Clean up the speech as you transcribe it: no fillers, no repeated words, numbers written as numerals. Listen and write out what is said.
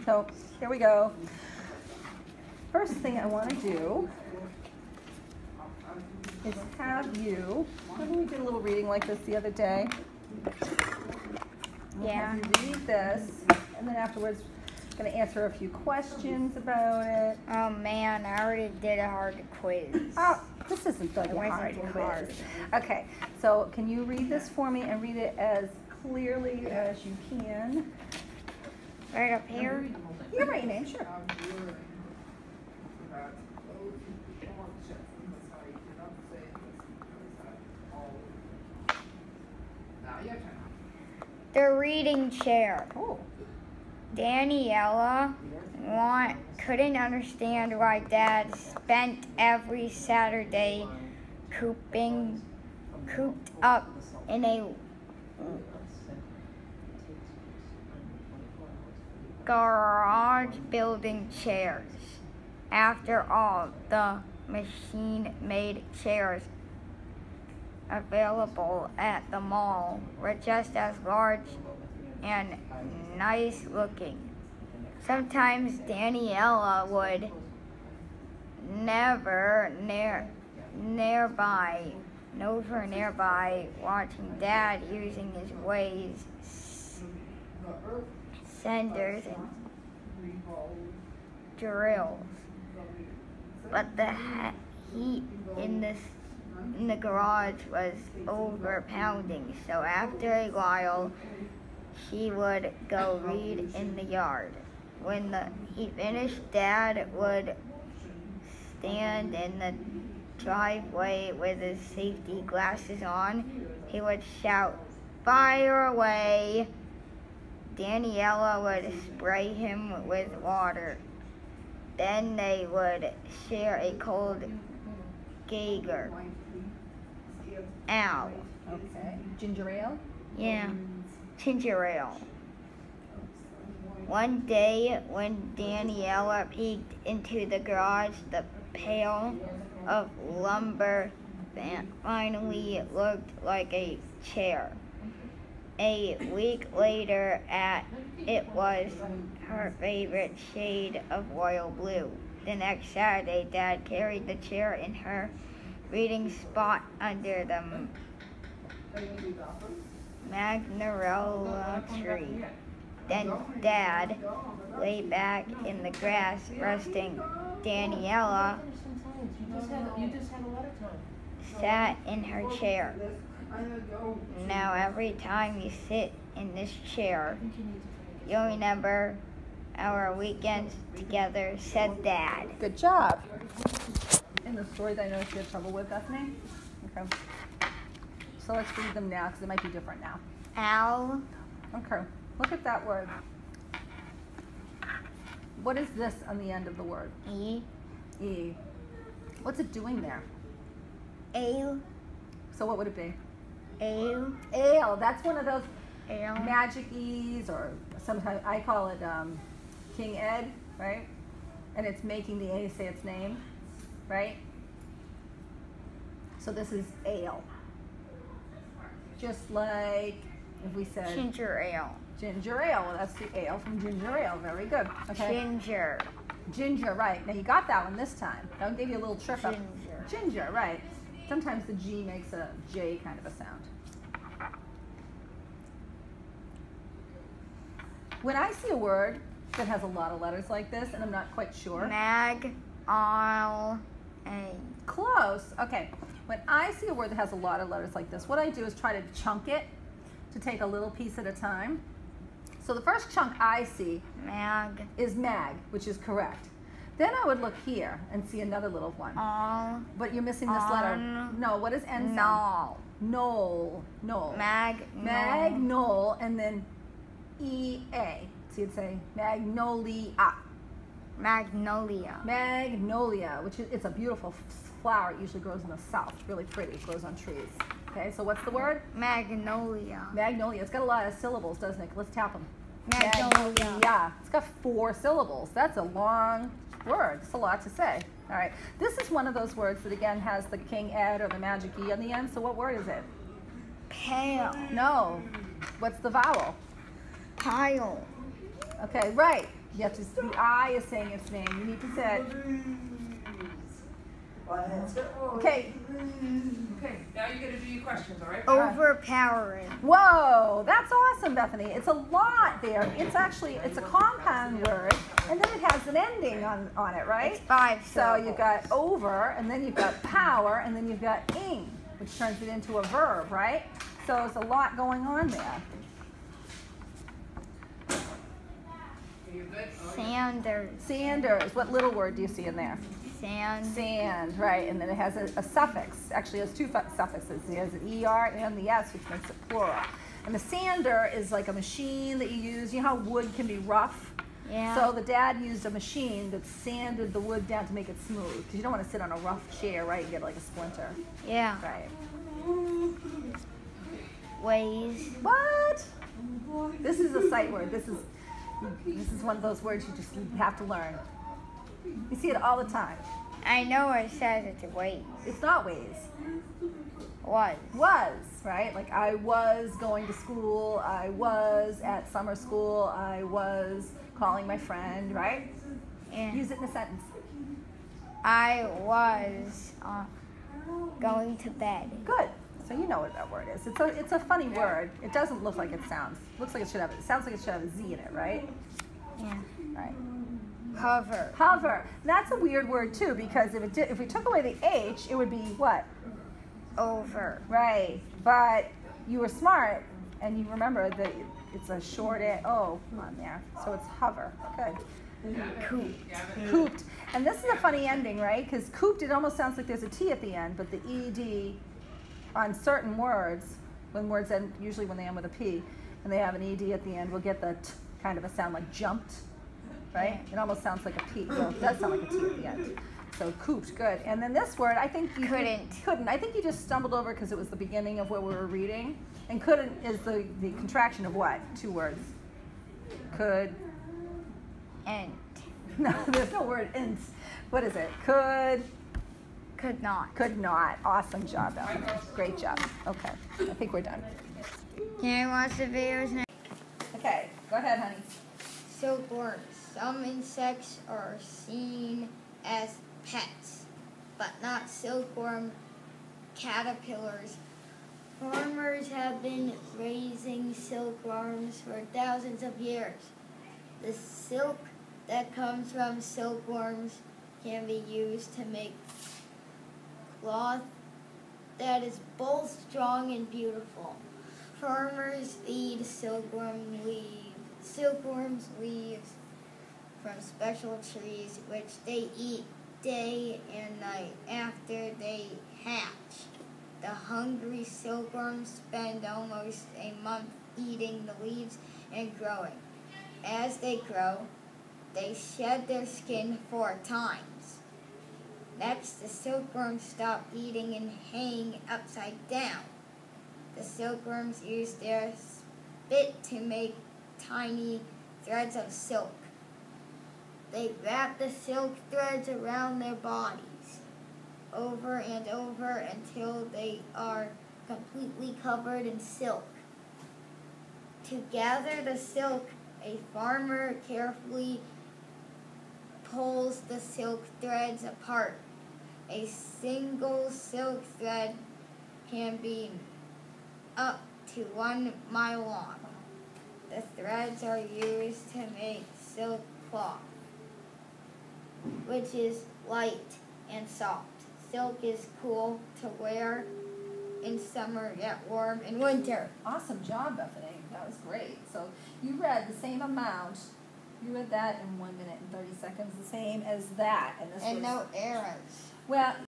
So here we go. First thing I want to do is have you, remember we did a little reading like this the other day? Yeah. Have you read this, and then afterwards I'm going to answer a few questions about it. Oh man, I already did a hard quiz. Oh, this isn't like It a wasn't hard too quiz. hard. Okay, so can you read this for me and read it as clearly as you can? Right up here? You write your name, sure. The reading chair. Oh. Daniela couldn't understand why Dad spent every Saturday cooped up in a garage building chairs. After all, the machine-made chairs available at the mall were just as large and nice looking. Sometimes Daniela would nearby watching Dad using his ways, senders and drills. But the heat in the garage was overpounding, so after a while she would go read in the yard. When he finished, Dad would stand in the driveway with his safety glasses on. He would shout, "Fire away!" Daniela would spray him with water. Then they would share a cold Geiger. Ow. Okay. Ginger ale? Yeah. Ginger ale. One day, when Daniela peeked into the garage, the pile of lumber finally looked like a chair. A week later, it was her favorite shade of royal blue. The next Saturday, Dad carried the chair in her reading spot under the magnolia tree. Then Dad lay back in the grass, resting. Daniela sat in her chair. Now every time you sit in this chair, you'll remember our weekends together, said Dad. Good job. And the story that I noticed you had trouble with, Bethany? Okay. So let's read them now because it might be different now. Owl. Okay. Look at that word. What is this on the end of the word? E. E. What's it doing there? Ale. So what would it be? Ale. Ale. That's one of those Ale. magic E's, or sometimes I call it King Ed, right? And it's making the A say its name, right? So this is ale. Just like if we said Ginger ale. ginger ale. Well, that's the ale from ginger ale. Very good. Okay. Ginger. Ginger, right. Now you got that one this time. I'll give you a little trip up. Ginger. Ginger, right. Sometimes the G makes a J kind of a sound. When I see a word that has a lot of letters like this, and I'm not quite sure. Close. Okay. When I see a word that has a lot of letters like this, what I do is try to chunk it to take a little piece at a time. So the first chunk I see is mag, which is correct. Then I would look here and see another little one. But you're missing this letter. No, what is N sound? Knoll. Knoll. Magnol, and then E-A. So you'd say magnolia. Magnolia, which is, it's a beautiful flower. It usually grows in the south. It's really pretty. It grows on trees. Okay, so what's the word? Magnolia. Magnolia. It's got a lot of syllables, doesn't it? Let's tap them. Magnolia. It's got 4 syllables. That's a long word. It's a lot to say. All right. This is one of those words that, again, has the King Ed or the magic E on the end. So what word is it? Pale. No. What's the vowel? Pile. Okay, right. You have to, the I is saying its name. You need to say it. Okay. Okay, now you're going to do your questions, all right? Overpowering. Whoa, that's awesome, Bethany. It's a lot there. It's actually, it's a compound word, and then it has an ending on it, right? It's 5 So syllables. you've got over, and then you've got power, and then you've got ing, which turns it into a verb, right? So there's a lot going on there. You good? Sanders. Sanders, what little word do you see in there? Sand. Sand, right, and then it has a suffix. Actually, it has two suffixes. It has an ER and the S, which makes it plural. And the sander is like a machine that you use. You know how wood can be rough? Yeah. So the dad used a machine that sanded the wood down to make it smooth. Because you don't want to sit on a rough chair, right, and get like a splinter. Yeah. Right. Ways. What? This is a sight word. This is one of those words you have to learn. You see it all the time. I know it says it's ways. It's not ways. Was. Was, right? Like I was going to school, I was at summer school, I was calling my friend, right? Yeah. Use it in a sentence. I was going to bed. Good. So you know what that word is. It's a funny word. It doesn't look like it sounds. Looks like it sounds like it should have a Z in it, right? Yeah. Right. Hover. Hover. That's a weird word too, because if we took away the H, it would be what? Over. Right. But you were smart and you remember that it's a short O on there. So it's hover. Good. Cooped. Cooped. And this is a funny ending, right? Because cooped, it almost sounds like there's a T at the end, but the ED on certain words, when words end, usually when they end with a P, and they have an ED at the end, we'll get the T kind of a sound like jumped, right? It almost sounds like a P. Well, it does sound like a T at the end. So cooped, good. And then this word, I think you couldn't. I think you just stumbled over because it was the beginning of what we were reading. And couldn't is the contraction of what? 2 words. Could. And. No, there's no word int. What is it? Could. Could not. Could not. Awesome job, Bethany. Great job. Okay, I think we're done. Can I watch the videos now? Okay, go ahead, honey. Silkworms. Some insects are seen as pets, but not silkworm caterpillars. Farmers have been raising silkworms for thousands of years. The silk that comes from silkworms can be used to make cloth that is both strong and beautiful. Farmers feed silkworms leaves from special trees, which they eat day and night after they hatch. The hungry silkworms spend almost a month eating the leaves and growing. As they grow, they shed their skin 4 times. Next, the silkworms stop eating and hang upside down. The silkworms use their spit to make tiny threads of silk. They wrap the silk threads around their bodies over and over until they are completely covered in silk. To gather the silk, a farmer carefully pulls the silk threads apart. A single silk thread can be up to 1 mile long. The threads are used to make silk cloth, which is light and soft. Silk is cool to wear in summer, yet warm in winter. Awesome job, Bethany. That was great. So you read the same amount. You read that in 1 minute and 30 seconds, the same as that. And no errors. Well,